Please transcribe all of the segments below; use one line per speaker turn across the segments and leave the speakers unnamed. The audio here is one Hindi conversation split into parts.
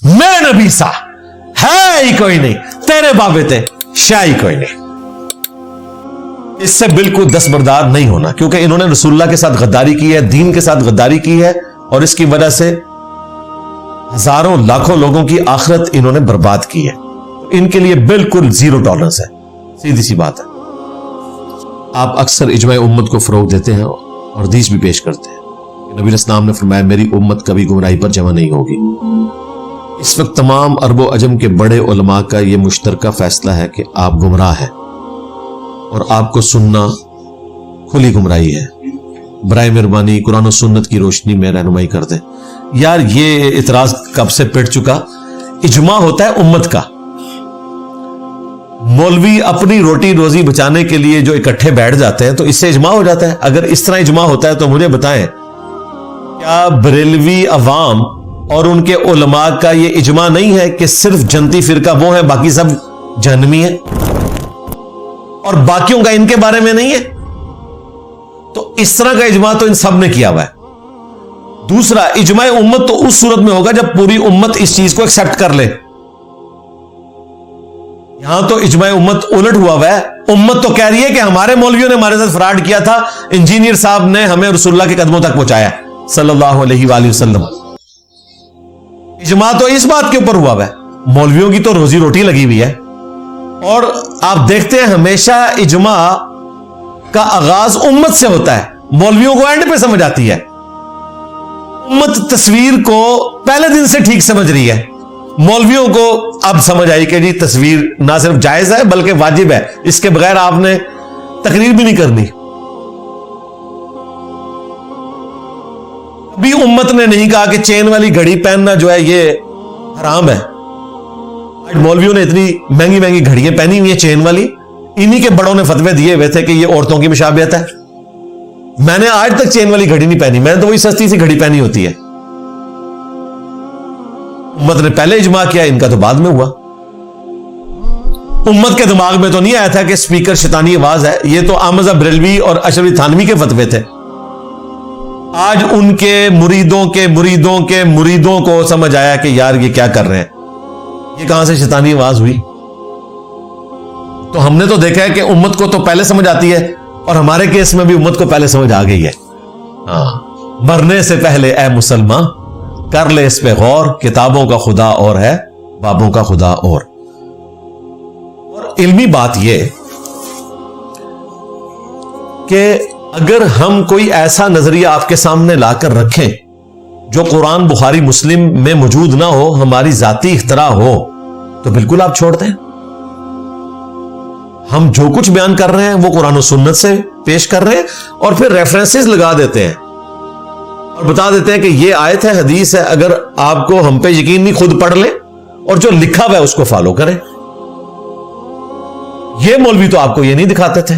मैं नबी सा है ही कोई नहीं, तेरे बाबे थे शाह ही कोई नहीं। इससे बिल्कुल दस्तबरदार नहीं होना, क्योंकि इन्होंने रसूलुल्लाह के साथ गद्दारी की है, दीन के साथ गद्दारी की है, और इसकी वजह से हजारों लाखों लोगों की आखिरत इन्होंने बर्बाद की है। इनके लिए बिल्कुल जीरो टॉलरेंस है, सीधी सी बात है। आप अक्सर इजमाए उम्मत को फरोग देते हैं और हदीस भी पेश करते हैं। नबी इस्लाम ने फरमाया मेरी उम्मत कभी गुमराही पर जमा नहीं होगी। इस वक्त तमाम अरबो अजम के बड़े उलमा का यह मुश्तरका फैसला है कि आप गुमराह हैं और आपको सुनना खुली गुमराही है। बराए मेहरबानी कुरान और सुन्नत की रोशनी में रहनुमाई कर दें। यार ये इतराज कब से पिट चुका। इजमा होता है उम्मत का। मौलवी अपनी रोटी रोजी बचाने के लिए जो इकट्ठे बैठ जाते हैं तो इससे इजमा हो जाता है। अगर इस तरह इजमा होता है तो मुझे बताएं, क्या बरेलवी अवाम और उनके उलमा का ये इजमा नहीं है कि सिर्फ जनती फिरका वो है, बाकी सब जहन्नमी है, और बाकियों का इनके बारे में नहीं है? तो इस तरह का इजमा तो इन सब ने किया हुआ है। दूसरा, इजमाए उम्मत तो उस सूरत में होगा जब पूरी उम्मत इस चीज को एक्सेप्ट कर ले। यहां तो इजमाए उम्मत उलट हुआ है। उम्मत तो कह रही है कि हमारे मौलवियों ने हमारे साथ फ्रॉड किया था, इंजीनियर साहब ने हमें रसूलुल्लाह के कदमों तक पहुंचाया सल्लल्लाहु अलैहि वसल्लम। इजमा तो इस बात के ऊपर हुआ है, मौलवियों की तो रोजी रोटी लगी हुई है। और आप देखते हैं हमेशा इजमा का आगाज उम्मत से होता है, मौलवियों को एंड पे समझ आती है। उम्मत तस्वीर को पहले दिन से ठीक समझ रही है, मौलवियों को अब समझ आई कि जी तस्वीर ना सिर्फ जायज है बल्कि वाजिब है, इसके बगैर आपने तकरीर भी नहीं करनी। कभी उम्मत ने नहीं कहा कि चेन वाली घड़ी पहनना जो है ये हराम है। आज मौलवियों ने इतनी महंगी महंगी घड़ियां पहनी हुई है चेन वाली, इन्हीं के बड़ों ने फतवे दिए हुए थे कि ये औरतों की मुशाबियत है। मैंने आज तक चेन वाली घड़ी नहीं पहनी, मैंने तो वही सस्ती सी घड़ी पहनी होती है। उम्मत ने पहले इजमा किया, इनका तो बाद में हुआ। उम्मत के दिमाग में तो नहीं आया था कि स्पीकर शैतानी आवाज है। ये तो आमजा बरेलवी और अशरफ थानवी के फतवे थे। आज उनके मुरीदों के मुरीदों के मुरीदों को समझ आया कि यार ये क्या कर रहे हैं, ये कहां से शैतानी आवाज हुई। तो हमने तो देखा है कि उम्मत को तो पहले समझ आती है, और हमारे केस में भी उम्मत को पहले समझ आ गई है। हाँ, मरने से पहले ए मुसलमान कर ले इस पे गौर, किताबों का खुदा और है, बाबों का खुदा और इल्मी बात यह कि अगर हम कोई ऐसा नजरिया आपके सामने लाकर रखें जो कुरान बुखारी मुस्लिम में मौजूद ना हो, हमारी जाती इख्तरा हो, तो बिल्कुल आप छोड़ दें। हम जो कुछ बयान कर रहे हैं वो कुरान और सुन्नत से पेश कर रहे हैं, और फिर रेफरेंसेस लगा देते हैं और बता देते हैं कि ये आयत है, हदीस है, अगर आपको हम पे यकीन नहीं खुद पढ़ लें और जो लिखा हुआ है उसको फॉलो करें। ये मौलवी तो आपको ये नहीं दिखाते थे।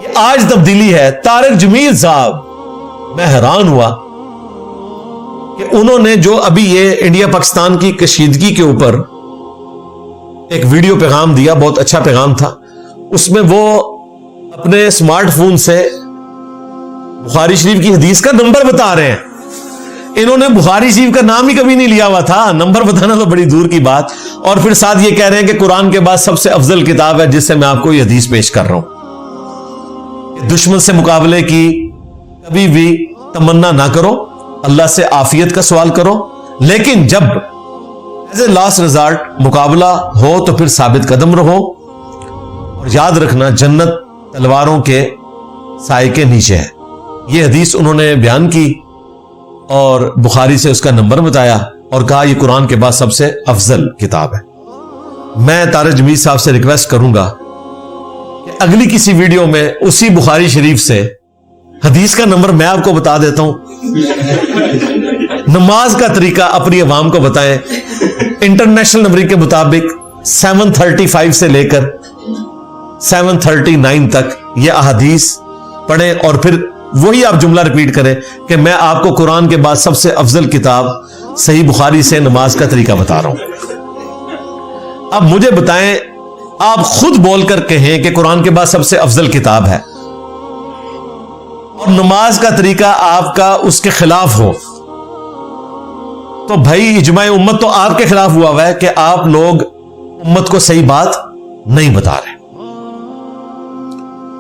ये आज तब्दीली है। तारिक जमील साहब, मैं हैरान हुआ कि उन्होंने जो अभी ये इंडिया पाकिस्तान की कशीदगी के ऊपर एक वीडियो पैगाम दिया, बहुत अच्छा पैगाम था। उसमें वो अपने स्मार्टफोन से बुखारी शरीफ की हदीस का नंबर बता रहे हैं। इन्होंने बुखारी शरीफ का नाम ही कभी नहीं लिया हुआ था, नंबर बताना तो बड़ी दूर की बात। और फिर साथ ये कह रहे हैं कि कुरान के बाद सबसे अफजल किताब है जिससे मैं आपको ये हदीस पेश कर रहा हूं। दुश्मन से मुकाबले की कभी भी तमन्ना ना करो, अल्लाह से आफियत का सवाल करो, लेकिन जब एज ए लास्ट रिजल्ट मुकाबला हो तो फिर साबित कदम रहो, और याद रखना जन्नत तलवारों के साए के नीचे है। यह हदीस उन्होंने बयान की और बुखारी से उसका नंबर बताया और कहा यह कुरान के बाद सबसे अफजल किताब है। मैं तारिक जमील साहब से रिक्वेस्ट करूंगा कि अगली किसी वीडियो में उसी बुखारी शरीफ से हदीस का नंबर मैं आपको बता देता हूं, नमाज का तरीका अपनी अवाम को बताएं। इंटरनेशनल नंबर के मुताबिक 735 से लेकर 739 तक यह अहादीस पढ़ें, और फिर वही आप जुमला रिपीट करें कि मैं आपको कुरान के बाद सबसे अफजल किताब सही बुखारी से नमाज का तरीका बता रहा हूं। अब मुझे बताएं, आप खुद बोलकर कहें कि कुरान के बाद सबसे अफजल किताब है और नमाज का तरीका आपका उसके खिलाफ हो, तो भाई इजमाए उम्मत तो आपके खिलाफ हुआ है कि आप लोग उम्मत को सही बात नहीं बता रहे।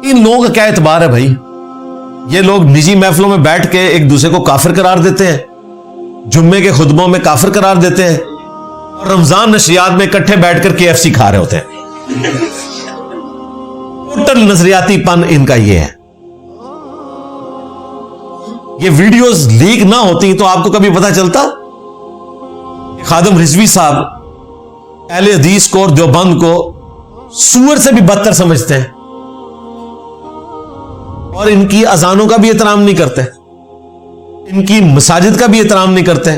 इन लोगों का क्या एतबार है भाई? ये लोग निजी महफिलों में बैठ के एक दूसरे को काफिर करार देते हैं, जुम्मे के खुतबों में काफिर करार देते हैं, और रमजान नशरियात में इकट्ठे बैठकर KFC खा रहे होते हैं। टोटल नजरियातीपन इनका ये है। ये वीडियोस लीक ना होती तो आपको कभी पता चलता? खादिम रिजवी साहब अहले हदीस को और देवबंद को सूअर से भी बदतर समझते हैं और इनकी अजानों का भी एहतराम नहीं करते, इनकी मसाजिद का भी एहतराम नहीं करते।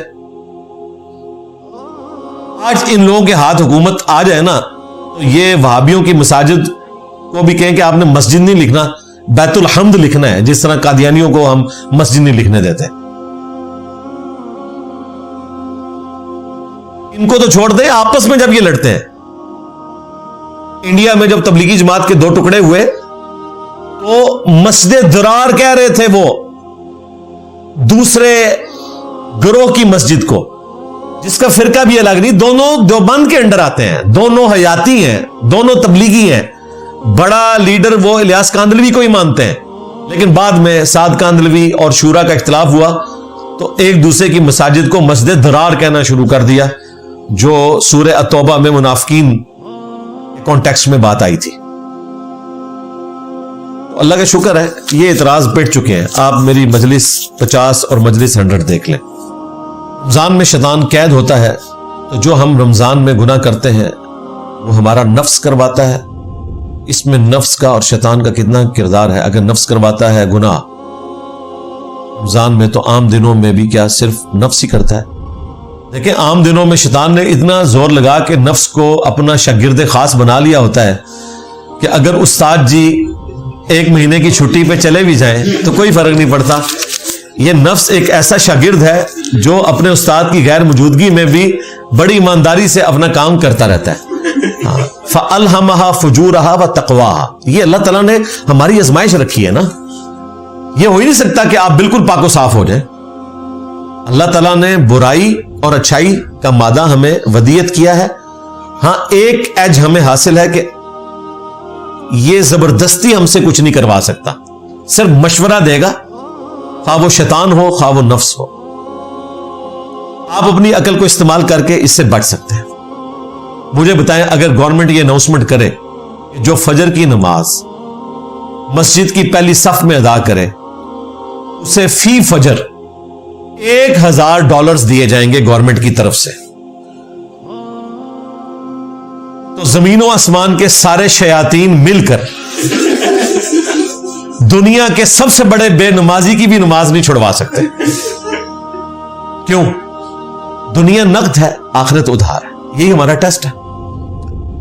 आज इन लोगों के हाथ हुकूमत आ जाए ना तो ये वहाबियों की मसाजिद को भी कहें कि आपने मस्जिद नहीं लिखना, बैतुल हम्द लिखना है, जिस तरह कादियानियों को हम मस्जिद नहीं लिखने देते। इनको तो छोड़ दें, आपस में जब ये लड़ते हैं। इंडिया में जब तबलीगी जमात के 2 टुकड़े हुए तो मस्जिद दरार कह रहे थे वो दूसरे गिरोह की मस्जिद को, जिसका फिरका भी अलग नहीं, दोनों देवबंद के अंडर आते हैं, दोनों हयाती हैं, दोनों तबलीगी हैं। बड़ा लीडर वो इलियास कांदलवी को ही मानते हैं, लेकिन बाद में साद कांदलवी और शूरा का इख्तिलाफ हुआ तो एक दूसरे की मसाजिद को मस्जिद दरार कहना शुरू कर दिया, जो सूरह अत-तौबा में मुनाफिकीन के कॉन्टेक्स्ट में बात आई थी। अल्लाह का शुक्र है ये इतराज पिट चुके हैं। आप मेरी मजलिस 50 और मजलिस 100 देख लें। रमजान में शैतान कैद होता है, तो जो हम रमजान में गुनाह करते हैं वो हमारा नफ्स करवाता है। इसमें नफ्स का और शैतान का कितना किरदार है। अगर नफ्स करवाता है गुनाह रमजान में, तो आम दिनों में भी क्या सिर्फ नफ्स ही करता है? देखिए, आम दिनों में शैतान ने इतना जोर लगा कि नफ्स को अपना शागिर्द खास बना लिया होता है कि अगर उस्ताद जी 1 महीने की छुट्टी पे चले भी जाएं तो कोई फर्क नहीं पड़ता। ये नफ्स एक ऐसा शागिर्द है जो अपने उस्ताद की गैर मौजूदगी में भी बड़ी ईमानदारी से अपना काम करता रहता है। फ़अल्हमहा फ़ुजूरहा व तक़वाहा। ये अल्लाह ताला ने हमारी आजमाइश रखी है ना। ये हो ही नहीं सकता कि आप बिल्कुल पाको साफ हो जाए। अल्लाह ताला ने बुराई और अच्छाई का मादा हमें वदियत किया है। हाँ, एक एज हमें हासिल है कि ये जबरदस्ती हमसे कुछ नहीं करवा सकता, सिर्फ मशवरा देगा, खा वो शैतान हो खा वो नफ्स हो। आप अपनी अकल को इस्तेमाल करके इससे बच सकते हैं। मुझे बताएं, अगर गवर्नमेंट ये अनाउंसमेंट करे कि जो फजर की नमाज मस्जिद की पहली सफ में अदा करे उसे फी फजर $1000 दिए जाएंगे गवर्नमेंट की तरफ से, तो जमीनों आसमान के सारे शयातीन मिलकर दुनिया के सबसे बड़े बेनमाजी की भी नमाज नहीं छुड़वा सकते। क्यों? दुनिया नकद है, आखिरत उधार है। यही हमारा टेस्ट है।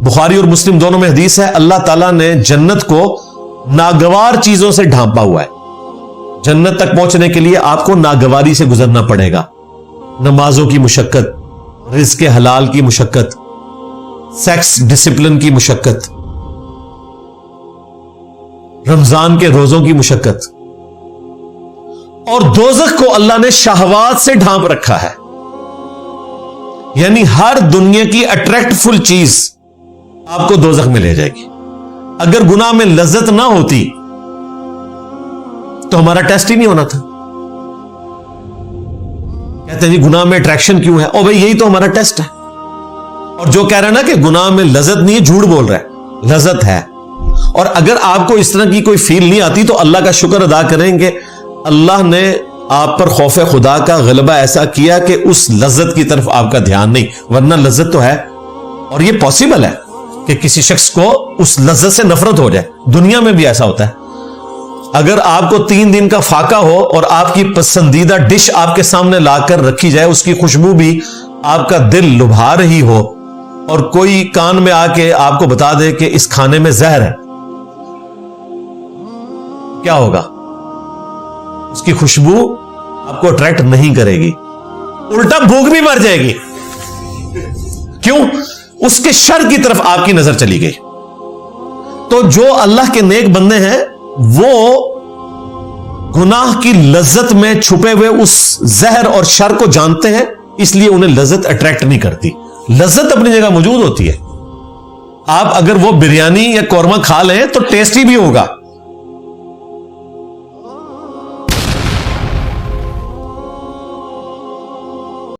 बुखारी और मुस्लिम दोनों में हदीस है, अल्लाह ताला ने जन्नत को नागवार चीजों से ढांपा हुआ है। जन्नत तक पहुंचने के लिए आपको नागवारी से गुजरना पड़ेगा। नमाजों की मुशक्कत, रिज़्क़ हलाल की मुशक्कत, सेक्स डिसिप्लिन की मुशक्कत, रमजान के रोजों की मुशक्कत, और दोज़ख को अल्लाह ने शहवात से ढांप रखा है। यानी हर दुनिया की अट्रैक्टफुल चीज आपको दोज़ख में ले जाएगी। अगर गुनाह में लज्जत ना होती तो हमारा टेस्ट ही नहीं होना था। कहते हैं जी गुनाह में अट्रैक्शन क्यों है? ओ भाई, यही तो हमारा टेस्ट है। और जो कह रहा है ना कि गुनाह में लज्जत नहीं है, झूठ बोल रहा है, लज्जत है। और अगर आपको इस तरह की कोई फील नहीं आती तो अल्लाह का शुक्र अदा करेंगे, अल्लाह ने आप पर खौफ खुदा का गलबा ऐसा किया कि उस लज्जत की तरफ आपका ध्यान नहीं, वरना लज्जत तो है। और यह पॉसिबल है कि किसी शख्स को उस लज्जत से नफरत हो जाए। दुनिया में भी ऐसा होता है। अगर आपको 3 दिन का फाका हो और आपकी पसंदीदा डिश आपके सामने लाकर रखी जाए, उसकी खुशबू भी आपका दिल लुभा रही हो, और कोई कान में आके आपको बता दे कि इस खाने में जहर है, क्या होगा? उसकी खुशबू आपको अट्रैक्ट नहीं करेगी, उल्टा भूख भी मर जाएगी। क्यों? उसके शर की तरफ आपकी नजर चली गई। तो जो अल्लाह के नेक बंदे हैं वो गुनाह की लज्जत में छुपे हुए उस जहर और शर को जानते हैं इसलिए उन्हें लज्जत अट्रैक्ट नहीं करती। लज्जत अपनी जगह मौजूद होती है। आप अगर वो बिरयानी या कौरमा खा लें तो टेस्टी भी होगा,